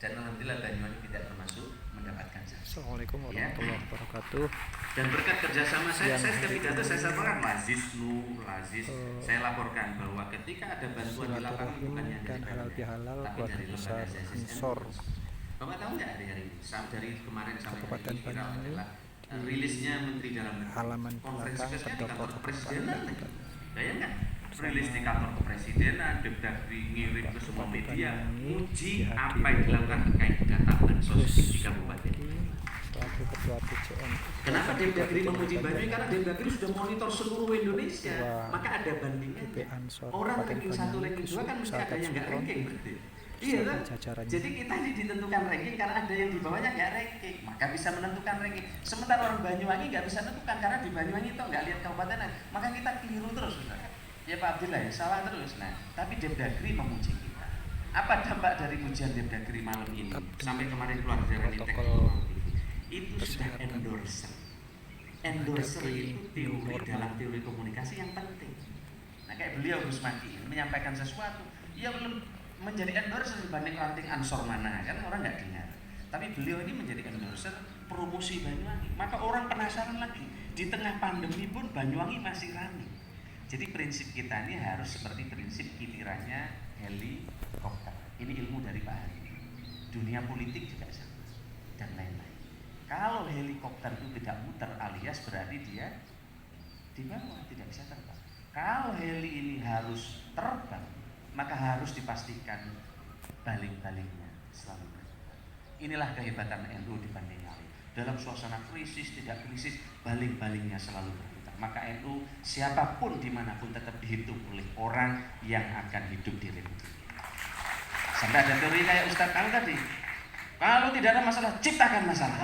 Dan alhamdulillah Banyuwangi tidak termasuk mendapatkan sanksi. Assalamualaikum warahmatullahi wabarakatuh. Dan berkat kerjasama saya setiap pidato saya sampaikan Lazis, saya laporkan bahwa ketika ada bantuan di lapangan bukannya dari halal bihalal tapi keluarga dari besar lembaga Ansor. Bapak tahu nggak hari ini dari kemarin sampai hari Kabupaten ini viral Banyuwangi, adalah rilisnya Menteri Dalam Negeri, halaman konferensi belakang persnya di kantor terdapat kepresidenan. pertanyaan. Bayangkan, rilis di kantor kepresidenan, Depdagri ngirim ke semua media, uji apa yang dilakukan terkait data bansos di Kabupaten. Selaku Ketua PCN. Kenapa Depdagri memuji Banyuwangi? Karena Depdagri sudah monitor seluruh Indonesia, maka ada bandingan. Orang ranking 1, ranking 2 kan mesti ada yang nggak ranking, berarti. Iya kan? Jadi kita ini ditentukan ranking karena ada yang di bawahnya nggak ranking, maka bisa menentukan ranking. Sementara orang Banyuwangi nggak bisa menentukan karena di Banyuwangi itu nggak lihat kabupaten, maka kita keliru terus, saudara. Ya Pak Abdillah ya salah terus. Nah, tapi Depdagri memuji kita. Apa dampak dari pujian Depdagri malam ini sampai kemarin keluar dari teknologi? Itu sudah endorser. Endorser itu teori dalam teori komunikasi yang penting. Nah kayak beliau Gus Maki menyampaikan sesuatu, ya belum menjadi endorser dibanding ranting Ansor mana kan orang nggak dengar. Tapi beliau ini menjadi endorser promosi Banyuwangi. Maka orang penasaran lagi. Di tengah pandemi pun Banyuwangi masih running. Jadi prinsip kita ini harus seperti prinsip kitirannya helikopter. Ini ilmu dari Pak Hari. Dunia politik juga sama dan lain-lain. Kalau helikopter itu tidak muter alias berarti dia di bawah, tidak bisa terbang. Kalau heli ini harus terbang, maka harus dipastikan baling-balingnya selalu berputar. Inilah kehebatan NU dibanding lain. Dalam suasana krisis, tidak krisis, baling-balingnya selalu berputar. Maka NU siapapun dimanapun tetap dihitung oleh orang yang akan hidup di republik. Sampai ada teori kayak Ustadz kamu tadi. Kalau tidak ada masalah, ciptakan masalah.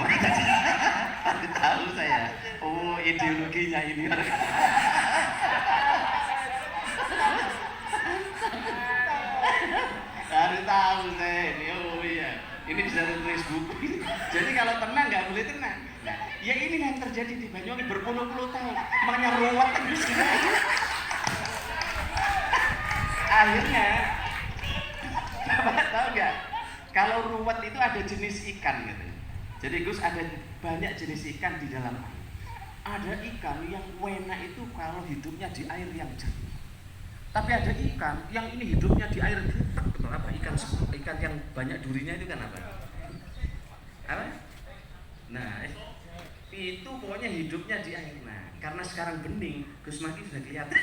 Tahu saya. Oh, ideologinya ini. Harus tahu saya ini. Oh iya. Ini bisa tulis buku. Jadi kalau tenang nggak boleh tenang. Nah, ya ini yang terjadi di Banyuwangi berpuluh-puluh tahun. Makanya ruwet terus. Akhirnya, Bapak tahu nggak? Kalau ruwet itu ada jenis ikan gitu. Jadi Gus ada banyak jenis ikan di dalam air. Ada ikan yang wena itu kalau hidupnya di air yang jernih. Tapi ada ikan yang ini hidupnya di air butek, betul apa? Ikan yang banyak durinya itu kan apa? Apa? Nah, itu pokoknya hidupnya di air. Nah, karena sekarang bening, Gus Maki sudah kelihatan.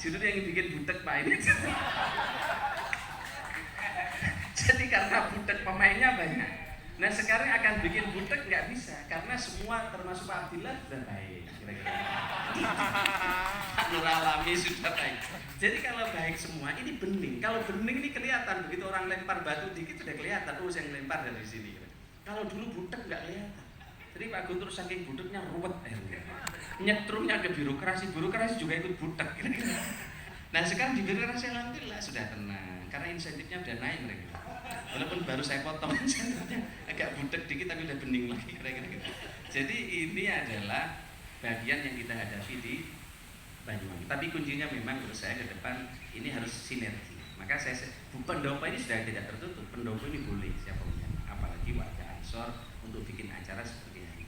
Judul yang bikin butek Pak ini. Jadi karena butek pemainnya banyak. Nah sekarang akan bikin butek nggak bisa karena semua termasuk Pak Abdillah sudah baik. Kira-kira. Pak Nur Alami sudah baik. Jadi kalau baik semua ini bening. Kalau bening ini kelihatan begitu orang lempar batu dikit sudah kelihatan. Oh saya lempar dari sini. Kalau dulu butek nggak kelihatan. Jadi Pak Guntur saking buteknya ruwet. Nyetrumnya ke birokrasi juga ikut butek. Kira-kira. Nah sekarang di birokrasi alhamdulillah sudah tenang karena insentifnya udah naik mereka. Walaupun baru saya potong insentifnya agak budek dikit tapi udah bening lagi kira-kira gitu. Jadi ini adalah bagian yang kita hadapi di Banyuwangi. Tapi kuncinya memang menurut saya ke depan ini harus sinergi. Maka pendopo ini sudah tidak tertutup. Pendopo ini boleh siapapun, apalagi warga Ansor untuk bikin acara seperti ini.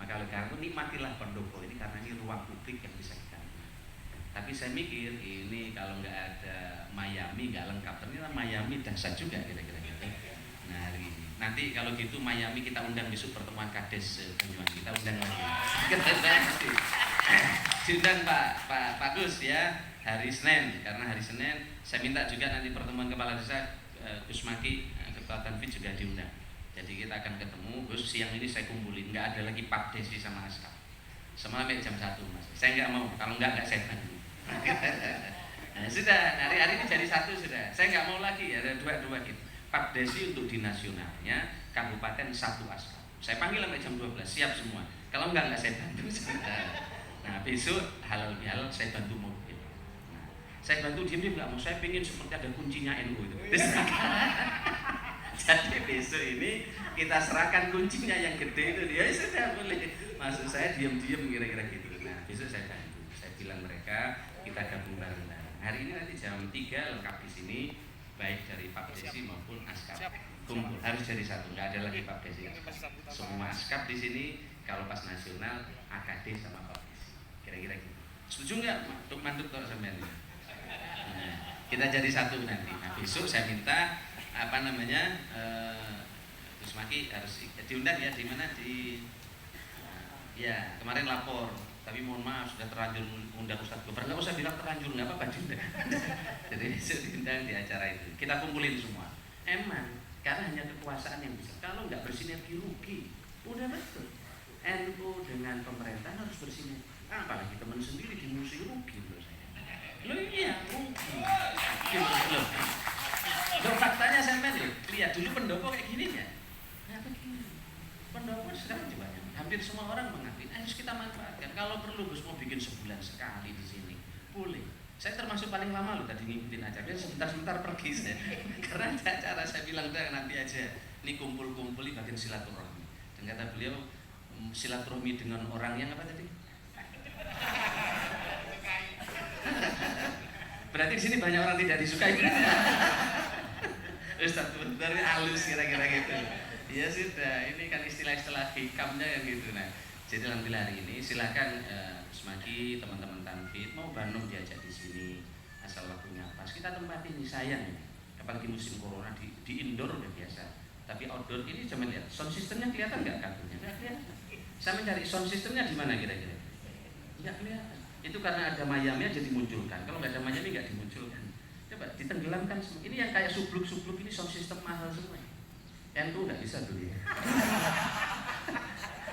Maka oleh karena itu nikmatilah pendopo ini karena ini ruang publik yang bisa kita. Tapi saya mikir ini kalau nggak ada Miami nggak lengkap. Ternyata Miami dahsyat juga kira-kira gitu. Nah hari ini. Nanti kalau gitu Miami kita undang besok pertemuan Kades Banyuwangi. Kita undang lagi. Diundang Pak Gus ya hari Senin karena hari Senin saya minta juga nanti pertemuan kepala desa Gus Maki Ketua Tanfid juga diundang. Jadi kita akan ketemu Gus siang ini saya kumpulin nggak ada lagi Pak Desi sama Askar. Semalam jam 1 Mas. Saya nggak mau kalau nggak saya bantu. Nah, sudah hari ini jadi satu sudah. Saya nggak mau lagi ada dua gitu. Pak Desi untuk di nasionalnya, kabupaten 1 Askar. Saya panggil sampai jam 12 siap semua. Kalau nggak saya bantu. Nah besok halal bihalal saya bantu mobil. Nah, saya bantu diam nggak mau. Saya pengen seperti ada kuncinya NU itu. Jadi besok ini kita serahkan kuncinya yang gede itu dia sudah boleh. Maksud saya diam-diam kira-kira gitu. Nah besok saya bantu. Saya bilang mereka kita gabung bareng-bareng. Hari ini nanti jam 3 lengkap di sini baik dari Pak Desi maupun Askar. harus jadi satu, nggak ada lagi Pak Desi. Semua askap di sini kalau pas nasional AKD sama Pak Desi. Kira-kira gitu. Setuju nggak? Mantuk kalau sampean. Nah, kita jadi satu nanti. Nah, besok saya minta Gus Maki harus diundang ya, di mana ya kemarin lapor, tapi mohon maaf sudah terlanjur undang Ustadz Gofar. Nggak usah bilang terlanjur, nggak apa-apa diundang. Jadi besok diundang di acara itu. Kita kumpulin semua. Emang karena hanya kekuasaan yang bisa. Kalau nggak bersinergi rugi. Udah betul. NU dengan pemerintah harus bersinergi. Apalagi teman sendiri dimusuhi rugi loh saya. Loh iya rugi. Loh faktanya saya lihat dulu pendopo kayak gini ya. Nah begini. Pendopo sekarang juga hampir semua orang mengakui harus kita manfaatkan. Kalau perlu Gus mau bikin sebulan sekali di sini, boleh. Saya termasuk paling lama loh tadi ngikutin acara. Sebentar-sebentar pergi saya. Karena ada acara saya bilang nanti aja. Ini kumpul-kumpul bagian silaturahmi. Dan kata beliau silaturahmi dengan orang yang apa tadi? Berarti di sini banyak orang tidak disukai. Ustaz bentar halus kira-kira gitu. Ya sudah, ini kan istilah-istilah hikamnya yang gitu. Nah, jadi alhamdulillah hari ini silakan Smaki, teman-teman Tanfid mau Bandung diajak di sini asal waktunya pas. Kita tempatin ini sayang ya. Apalagi musim corona di indoor udah biasa. Tapi outdoor ini coba lihat sound systemnya kelihatan nggak kabelnya? Nggak kelihatan. Saya mencari sound systemnya di mana kira-kira? Nggak kelihatan. Itu karena ada mayamnya jadi munculkan. Kalau nggak ada mayamnya nggak dimunculkan. Coba ditenggelamkan semua. Ini yang kayak subluk-subluk ini sound system mahal semua. Yang itu nggak bisa dulu ya.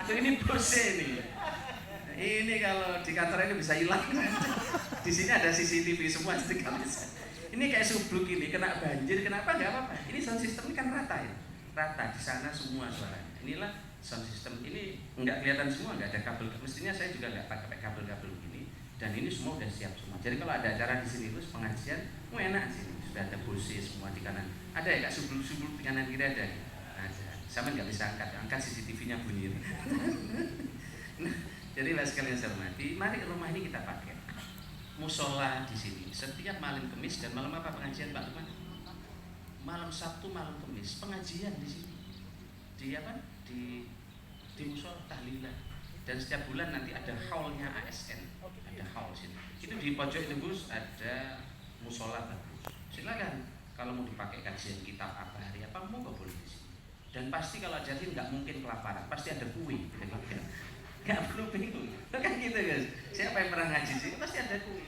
Ini bose nih. Ini kalau di kantor ini bisa hilang. Di sini ada CCTV semua jadi nggak bisa. Ini kayak subluk ini kena banjir, kenapa nggak apa-apa? Ini sound system ini kan rata ya, rata di sana semua suaranya. Inilah sound system ini nggak kelihatan semua, nggak ada kabel. Mestinya saya juga nggak pakai kabel-kabel begini. Dan ini semua udah siap semua. Jadi kalau ada acara di sini terus pengajian, enak sih. Sudah ada bose semua di kanan. Ada ya kak subluk-subluk di kanan kiri ada. Sama nggak bisa angkat CCTV-nya bunyi. Nah, jadi lah sekalian saya hormati, mari rumah ini kita pakai. Musola di sini setiap malam Kamis dan malam apa pengajian Pak Tuman? Malam Sabtu, malam Kamis pengajian di sini. Di apa? Di musola tahlilan. Dan setiap bulan nanti ada haulnya ASN, ada haul sini. Itu di pojok itu Gus ada musola bagus. Silakan kalau mau dipakai kajian kitab apa hari apa mau nggak boleh di sini. Dan pasti kalau jadi nggak mungkin kelaparan, pasti ada kue. Nggak perlu bingung, kan gitu guys. Siapa yang pernah ngaji sih pasti ada kue.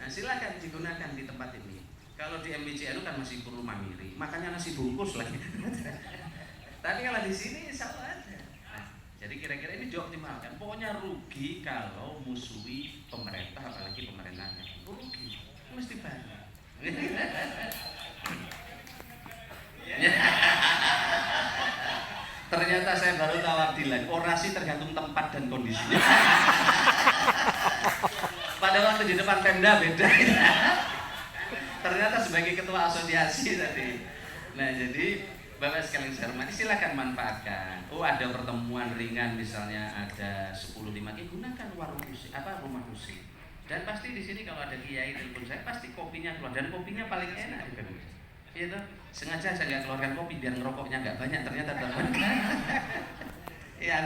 Nah silakan digunakan di tempat ini. Kalau di MBCNU kan masih perlu mandiri, makanya nasi bungkus lagi. Tapi kalau di sini sama ada. Nah, jadi kira-kira ini jauh optimalkan. Pokoknya rugi kalau musuhi pemerintah, apalagi pemerintahnya. Rugi, mesti banyak. Ternyata saya baru tahu artilan orasi tergantung tempat dan kondisinya. Pada waktu di depan Pemda beda. Ternyata sebagai ketua asosiasi tadi. Nah jadi Bapak sekalian saya hormati silakan manfaatkan. Oh ada pertemuan ringan misalnya ada 10-5 gunakan warung musik rumah musik. Dan pasti di sini kalau ada kiai telepon saya pasti kopinya keluar dan kopinya paling enak juga. Iya tuh, sengaja saya nggak keluarkan kopi biar ngerokoknya nggak banyak ternyata teman. Iya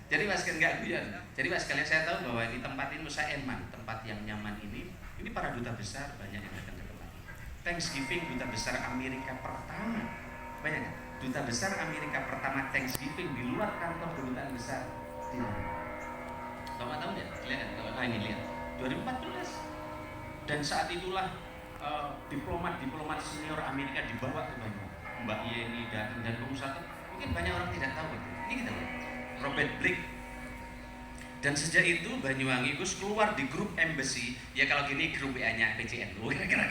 jadi mas nggak guyon. Jadi mas sekalian saya tahu bahwa di tempat ini saya eman, tempat yang nyaman ini para duta besar banyak yang datang ke tempat ini. Thanksgiving duta besar Amerika pertama, banyak kan? Duta besar Amerika pertama Thanksgiving di luar kantor kedutaan besar di mana? Bapak tahu nggak? Lihat kan? Ini lihat 2014 dan saat itulah diplomat senior Amerika dibawa ke Banyuwangi. Mbak Yeni dan pengusaha mungkin banyak orang tidak tahu itu. Ini kita lihat Robert Blake. Dan sejak itu Banyuwangi Gus keluar di grup embassy. Ya kalau gini grup WA-nya PCN. Kira-kira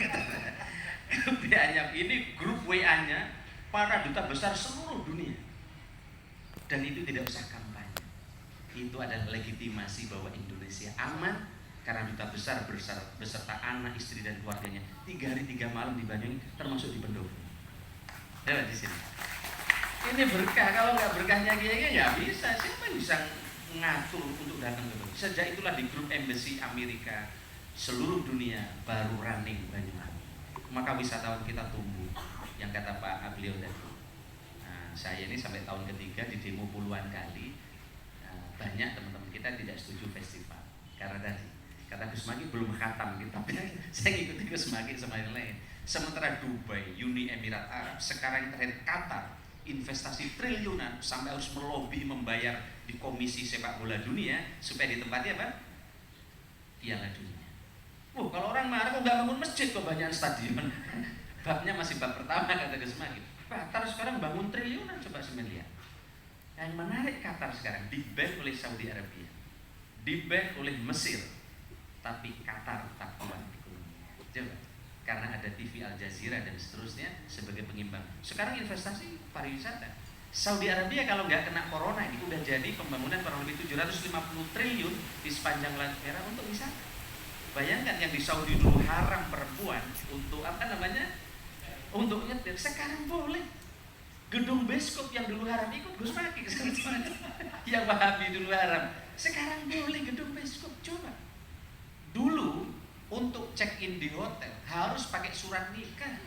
grup WA-nya ini grup WA-nya para duta besar seluruh dunia. Dan itu tidak usah kampanye. Itu adalah legitimasi bahwa Indonesia aman. Karena duta besar beserta anak, istri dan keluarganya 3 hari 3 malam di Banyuwangi, termasuk di Pendopo. Lihat di sini. Ini berkah. Kalau nggak berkahnya kiai nggak bisa. Siapa yang bisa ngatur untuk datang ke Banyuwangi? Sejak itulah di grup embassy Amerika seluruh dunia baru running Banyuwangi. Maka wisatawan kita tumbuh. Yang kata Pak beliau tadi. saya ini sampai tahun ketiga di demo puluhan kali. Banyak teman-teman kita tidak setuju festival karena tadi kata Gus Maki belum khatam kitabnya. Saya ngikuti Gus Maki sama yang lain. Sementara Dubai, Uni Emirat Arab, sekarang terakhir Qatar, investasi triliunan sampai harus melobi membayar di komisi sepak bola dunia supaya ditempati apa? Piala dunia. Kalau orang marah kok nggak bangun masjid, kok banyak stadion. Babnya masih bab pertama kata Gus Maki. Qatar sekarang bangun triliunan, coba lihat. Yang menarik Qatar sekarang di-ban oleh Saudi Arabia, di-ban oleh Mesir, tapi Qatar tak kuat ekonominya. Coba, karena ada TV Al Jazeera dan seterusnya sebagai pengimbang. Sekarang investasi pariwisata. Saudi Arabia kalau nggak kena corona ini udah jadi pembangunan kurang lebih 750 triliun di sepanjang Laut Merah untuk wisata. Bayangkan yang di Saudi dulu haram perempuan untuk untuk nyetir, sekarang boleh. Gedung bioskop yang dulu haram ikut Gus Maki, yang Wahabi dulu haram, sekarang boleh gedung bioskop. Coba dulu untuk check in di hotel harus pakai surat nikah,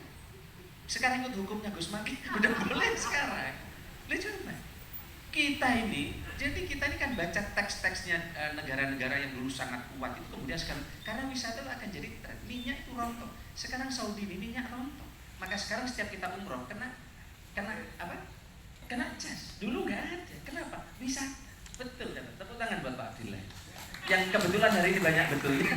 sekarang ikut hukumnya Gus Maki udah boleh sekarang. Lihat coba kita ini, jadi kita ini kan baca teks-teksnya negara-negara yang dulu sangat kuat itu kemudian sekarang karena wisata akan jadi tren. Minyak itu rontok, sekarang Saudi ini minyak rontok, maka sekarang setiap kita umroh kena apa? Kena cas. Dulu nggak ada. Kenapa? Bisa. Betul kan? Tepuk tangan buat Pak Abdillah. Yang kebetulan hari ini banyak betulnya.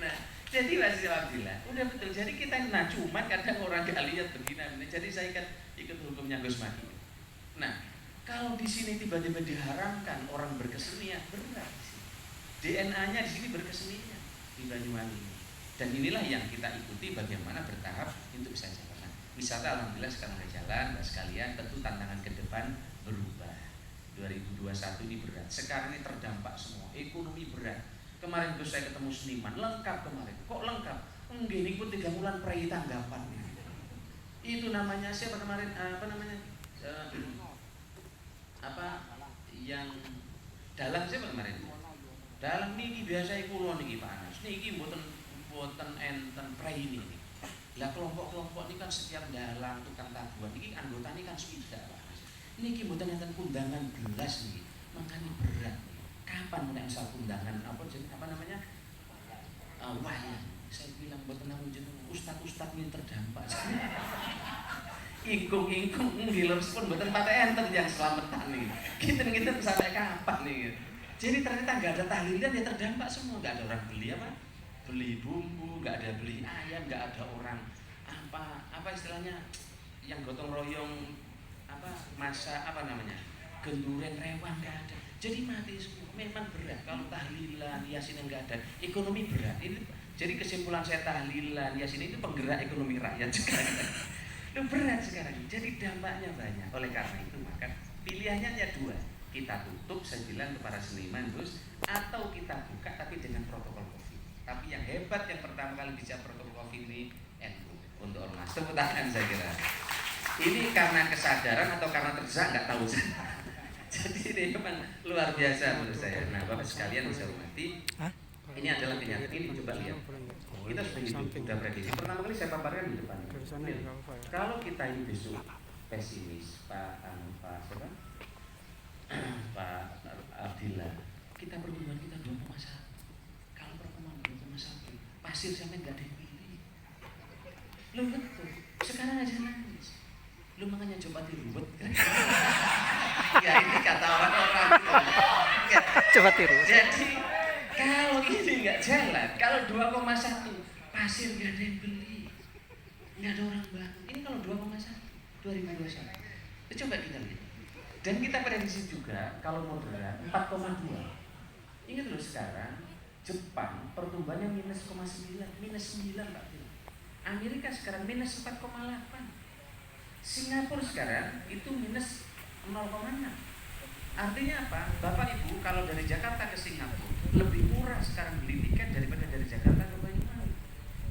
Nah, jadi Pak Abdillah, udah betul. Jadi kita cuman kadang orang gak lihat begini. Jadi saya kan ikut hukumnya Gus Maki. Nah, kalau di sini tiba-tiba diharamkan orang berkesenian, berat sih. DNA-nya di sini berkesenian di Banyuwangi. Dan inilah yang kita ikuti bagaimana bertahap untuk bisa jalan. Wisata alhamdulillah sekarang udah jalan, Mbak sekalian. Tentu tantangan ke depan berubah. 2021 ini berat. Sekarang ini terdampak semua. Ekonomi berat. Kemarin tuh saya ketemu seniman, lengkap kemarin. Kok lengkap? Ini pun 3 bulan prai tanggapan. Itu namanya siapa kemarin? Yang dalam siapa kemarin? Dalam niki biasa kulo niki Pak Anas. Niki mboten enten prai ini. Lah kelompok-kelompok ini kan setiap dalang tukang tabuhan niki anggota ini kan sudah Pak Anas. Niki mboten enten kundangan belas niki. Makanya berat. Kapan menek misal kundangan wayang. Saya bilang mboten namun jenengan ustaz-ustaz ini terdampak. Ingkung ngiler pun mboten pate enten yang selamatan nih. Kita sampai kapan nih? Jadi ternyata nggak ada tahlilan ya terdampak semua, nggak ada orang beli beli bumbu, nggak ada beli ayam, nggak ada orang apa istilahnya yang gotong royong genduren rewang nggak ada. Jadi mati semua. Memang berat kalau tahlilan yasin yang nggak ada, ekonomi berat. Ini jadi kesimpulan saya, tahlilan yasin itu penggerak ekonomi rakyat sekarang. Itu berat sekarang. Jadi dampaknya banyak. Oleh karena itu maka pilihannya hanya 2. Kita tutup, saya bilang kepada seniman Gus, atau kita buka tapi dengan protokol COVID. Tapi yang hebat yang pertama kali bicara protokol COVID ini NU untuk ormas. Tepuk tangan saya kira. Ini karena kesadaran atau karena terdesak nggak tahu saya. Jadi ini memang luar biasa menurut saya. Nah, Bapak sekalian bisa hormati. Ini adalah kenyataan. Ini coba lihat. Kita sudah hidup, sudah prediksi. Pertama kali saya paparkan di depan. Kalau kita ini besok pesimis, Pak Abdillah, kita pertumbuhan kita 2,1. Kalau pertumbuhan 2,1, pasir sampai nggak ada yang beli. Lo betul. Sekarang aja nangis. Lo makanya coba dirubet. Ya ini kata orang-orang. Coba tiru. Jadi kalau ini nggak jalan, kalau 2,1 pasir nggak ada yang beli, nggak ada orang bangun. Ini kalau 2,1 2021. Coba kita lihat. Dan kita prediksi juga kalau moderat 4,2. Ingat loh sekarang Jepang pertumbuhannya -9 Pak. Amerika sekarang -4,8. Singapura sekarang itu -0,6. Artinya apa? Bapak Ibu kalau dari Jakarta ke Singapura lebih murah sekarang beli tiket daripada dari Jakarta ke Banyuwangi.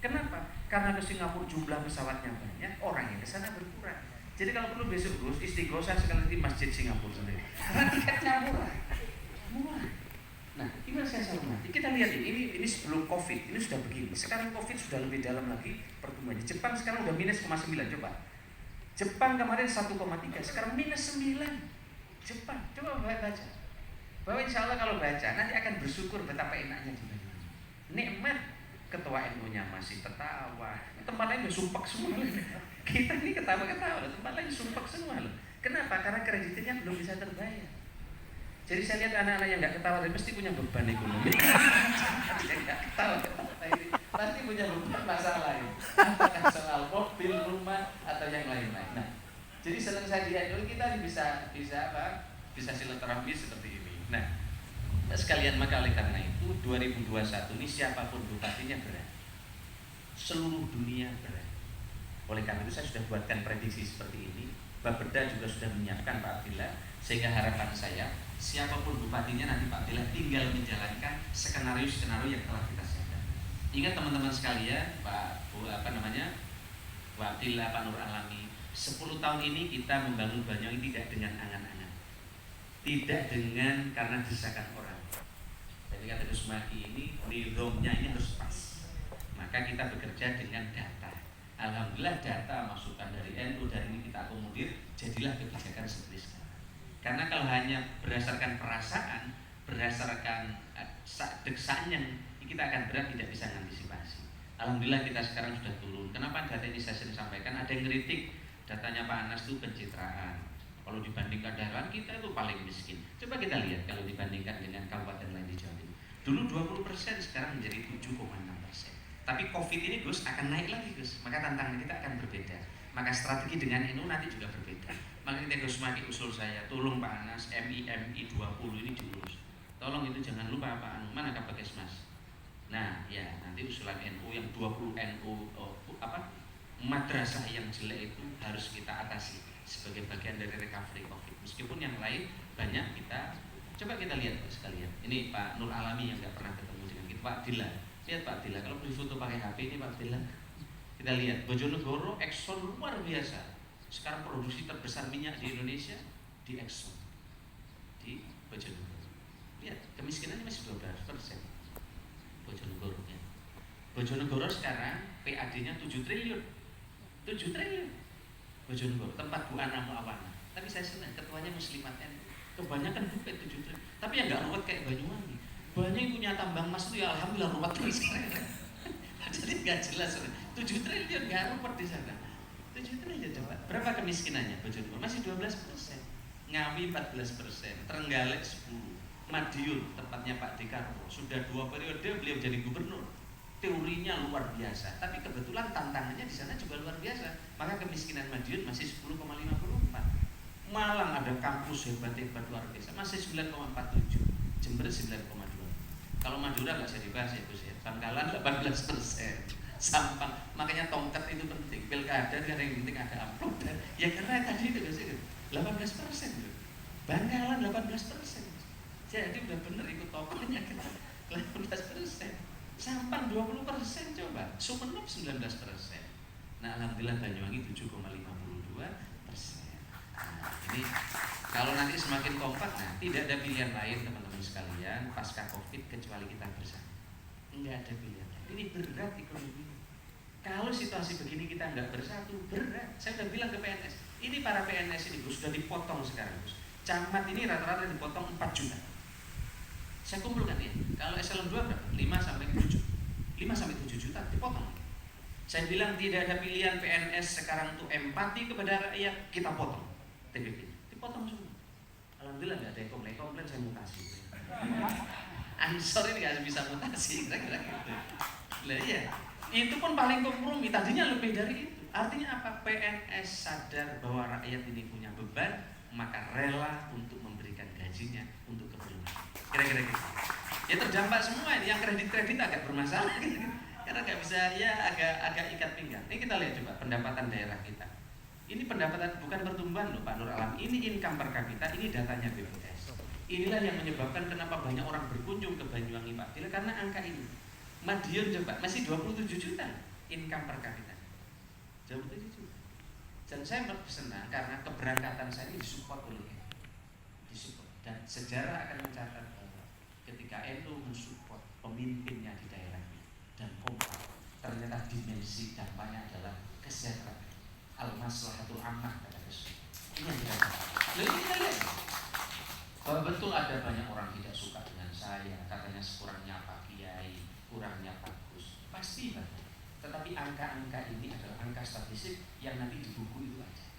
Kenapa? Karena ke Singapura jumlah pesawatnya banyak, orang yang ke sana berkurang. Jadi kalau perlu besok Gus istighosah sekali di Masjid Singapura sendiri. Karena tiketnya murah. Nah, ini saya hormati. Kita lihat ini sebelum Covid, ini sudah begini. Sekarang Covid sudah lebih dalam lagi pertumbuhannya. Jepang sekarang udah -9, coba. Jepang kemarin 1,3, sekarang minus 9. Jepang, coba baca. Bahwa insya Allah kalau baca nanti akan bersyukur betapa enaknya di Banyuwangi. Nikmat, ketua NU-nya masih ketawa, tempat lain udah sumpek semua. Kita ini ketawa-ketawa, tempat lain sumpek semua loh. Kenapa? Karena kreditnya belum bisa terbayar. Jadi saya lihat anak-anak yang nggak ketawa dan mesti punya beban ekonomi. Yang nggak ketawa pasti punya beban masalah ini. Apakah soal mobil, rumah atau yang lain-lain. Nah, jadi senang saya di NU kita bisa apa? Bisa silaturahmi seperti ini. Nah, sekalian maka oleh karena itu 2021 ini siapapun bupatinya berat. Seluruh dunia berat. Oleh karena itu saya sudah buatkan prediksi seperti ini. Bapeda juga sudah menyiapkan Pak Abdillah, sehingga harapan saya siapapun bupatinya nanti Pak Abdillah tinggal menjalankan skenario-skenario yang telah kita siapkan. Ingat teman-teman sekalian, Pak Abdillah, Pak Nur Alami, 10 tahun ini kita membangun Banyuwangi tidak dengan angan-angan, tidak dengan karena desakan orang. Jadi kata Gus Maki ini nilainya ini harus pas. Maka kita bekerja dengan data. Alhamdulillah data masukan dari NU dari ini kita akomodir, jadilah kebijakan seperti sekarang. Karena kalau hanya berdasarkan perasaan, berdasarkan desakan, kita akan berat, tidak bisa mengantisipasi. Alhamdulillah kita sekarang sudah turun. Kenapa data ini saya sering sampaikan? Ada yang kritik datanya Pak Anas itu pencitraan. Kalau dibandingkan daerah kita itu paling miskin. Coba kita lihat kalau dibandingkan dengan kabupaten lain di Jawa Timur. Dulu 20%, sekarang menjadi 7,6%. Tapi COVID ini Gus akan naik lagi Gus, maka tantangan kita akan berbeda. Maka strategi dengan NU nanti juga berbeda. Maka kita Gus Maki usul saya, tolong Pak Anas MI 20 ini diurus. Tolong itu jangan lupa Pak Anu, mana Kapakesmas. Nah ya nanti usulan NU yang 20 NU madrasah yang jelek itu harus kita atasi sebagai bagian dari recovery COVID. Meskipun yang lain banyak kita coba kita lihat sekalian. Ini Pak Nur Alami yang nggak pernah ketemu dengan kita, Pak Abdillah. Lihat Pak Abdillah, kalau beli foto pakai HP ini Pak Abdillah, kita lihat Bojonegoro, Exxon luar biasa. Sekarang produksi terbesar minyak di Indonesia di Exxon, di Bojonegoro. Lihat kemiskinannya masih 12%. Bojonegoro ya. Bojonegoro sekarang PAD-nya 7 triliun. 7 triliun. Bojonegoro, tempat Bu Ana Muawana. Tapi saya senang ketuanya muslimat NU. Kebanyakan bupet 7 triliun. Tapi yang nggak ruwet kayak Banyuwangi. Banyak punya tambang emas itu ya alhamdulillah ruwet terus. Jadi nggak jelas. 7 triliun nggak ruwet di sana. 7 triliun coba. Berapa kemiskinannya Bojonegoro? Masih 12%. Ngawi 14%, Trenggalek 10%, Madiun tempatnya Pak Dekarwo sudah 2 periode beliau jadi gubernur. Teorinya luar biasa, tapi kebetulan tantangannya di sana juga luar biasa. Maka kemiskinan Madiun masih 10,54. Malang ada kampus hebat-hebat luar biasa, masih 9,47. Jember 9,2. Kalau Madura nggak usah dibahas ya Gus ya. Bangkalan 18%. Sampang, makanya tongkat itu penting. Pilkada karena yang penting ada amplop dan ya karena tadi itu Gus itu 18%. Bangkalan 18%. Jadi udah bener ikut tokohnya kita 18%. Sampang 20% coba. Sumeneb 19%. Nah alhamdulillah Banyuwangi 7,52%. Nah, ini kalau nanti semakin kompak, nah tidak ada pilihan lain teman-teman sekalian pasca COVID kecuali kita bersama. Enggak ada pilihan. Ini berat ekonomi. Kalau situasi begini kita nggak bersatu, berat. Saya sudah bilang ke PNS, ini para PNS ini Gus, sudah dipotong sekarang Gus. Camat ini rata-rata dipotong 4 juta. Saya kumpulkan ya. Kalau eselon 2 berapa? 5 sampai 7. 5 sampai 7 juta dipotong. Saya bilang tidak ada pilihan PNS sekarang untuk empati kepada rakyat, kita potong. TPP dipotong semua. Alhamdulillah nggak ada yang komplain saya mutasi. Ansor ini nggak bisa mutasi, kira-kira gitu. Lah ya, itu pun paling kompromi. Tadinya lebih dari itu. Artinya apa? PNS sadar bahwa rakyat ini punya beban, maka rela untuk memberikan gajinya untuk keperluan. Kira-kira gitu. Ya terdampak semua ini. Yang kredit agak bermasalah gitu. Karena nggak bisa ya agak ikat pinggang. Ini kita lihat coba pendapatan daerah kita. Ini pendapatan bukan pertumbuhan loh Pak Nur Alam. Ini income per kapita, ini datanya BPS. Inilah yang menyebabkan kenapa banyak orang berkunjung ke Banyuwangi Pak Abdillah, karena angka ini. Madiun coba masih 27 juta income per kapita. 27 juta. Dan saya senang karena keberangkatan saya ini disupport oleh disupport. Dan sejarah akan mencatat ketika NU mensupport pemimpinnya di daerahnya dan kompak, ternyata dimensi dampaknya adalah kesejahteraan. Almas maslahatul ammah kata Gus. Ini yang kita lihat. Ini kita lihat bahwa betul ada banyak orang tidak suka dengan saya, katanya kurangnya Pak Kiai, kurangnya Pak Gus, pasti banyak. Tetapi angka-angka ini adalah angka statistik yang nanti di buku itu aja.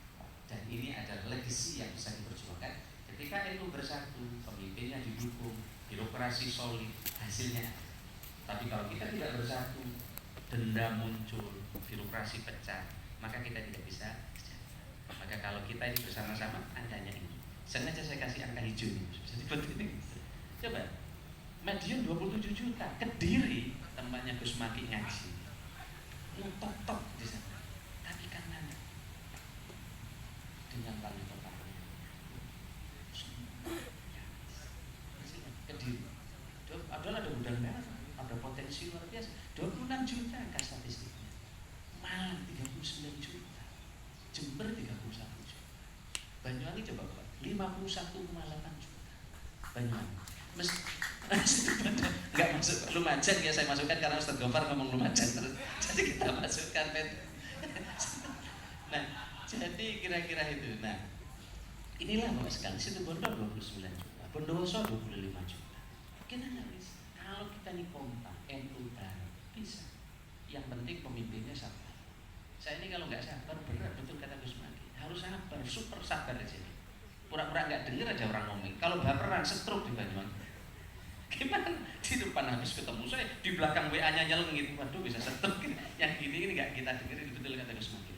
Dan ini adalah legacy yang bisa diperjuangkan. Ketika itu bersatu, pemimpinnya didukung, birokrasi solid, hasilnya. Tapi kalau kita tidak bersatu, dendam muncul, birokrasi pecah, maka kita tidak bisa. Maka kalau kita ini bersama-sama, angkanya ini. Sengaja saya kasih angka hijau ini. Jadi penting. Coba, Madiun 27 juta, Kediri temannya Gus Maki ngaji, top di sana. Tapi karena dengan wali kotanya, Kediri, ada gudang garam, ada potensi luar biasa. 26 juta angka statistiknya, Malang 39 juta, Jember 31 juta, Banyuwangi coba Pak 51,8 juta. Banyuwangi nggak masuk Lumajang ya, saya masukkan karena Ustaz Gofar ngomong Lumajang terus, jadi kita masukkan. Nah, jadi kira-kira itu. Nah, inilah Bapak sekali, situ Bondo 29 juta, Bondowoso 25 juta. Kita nggak bisa. Kalau kita nih kompak, NU bisa. Yang penting pemimpinnya sabar. Saya ini kalau nggak sabar berat, betul kata Gus Maki. Harus sabar, super sabar aja. Pura-pura nggak dengar aja orang ngomong. Kalau baperan stroke di Banyuwangi. Gimana di depan habis ketemu saya, di belakang WA-nya nyeleng gitu, waduh bisa stroke. Yang ini nggak kita dengerin, betul kata Gus Maki.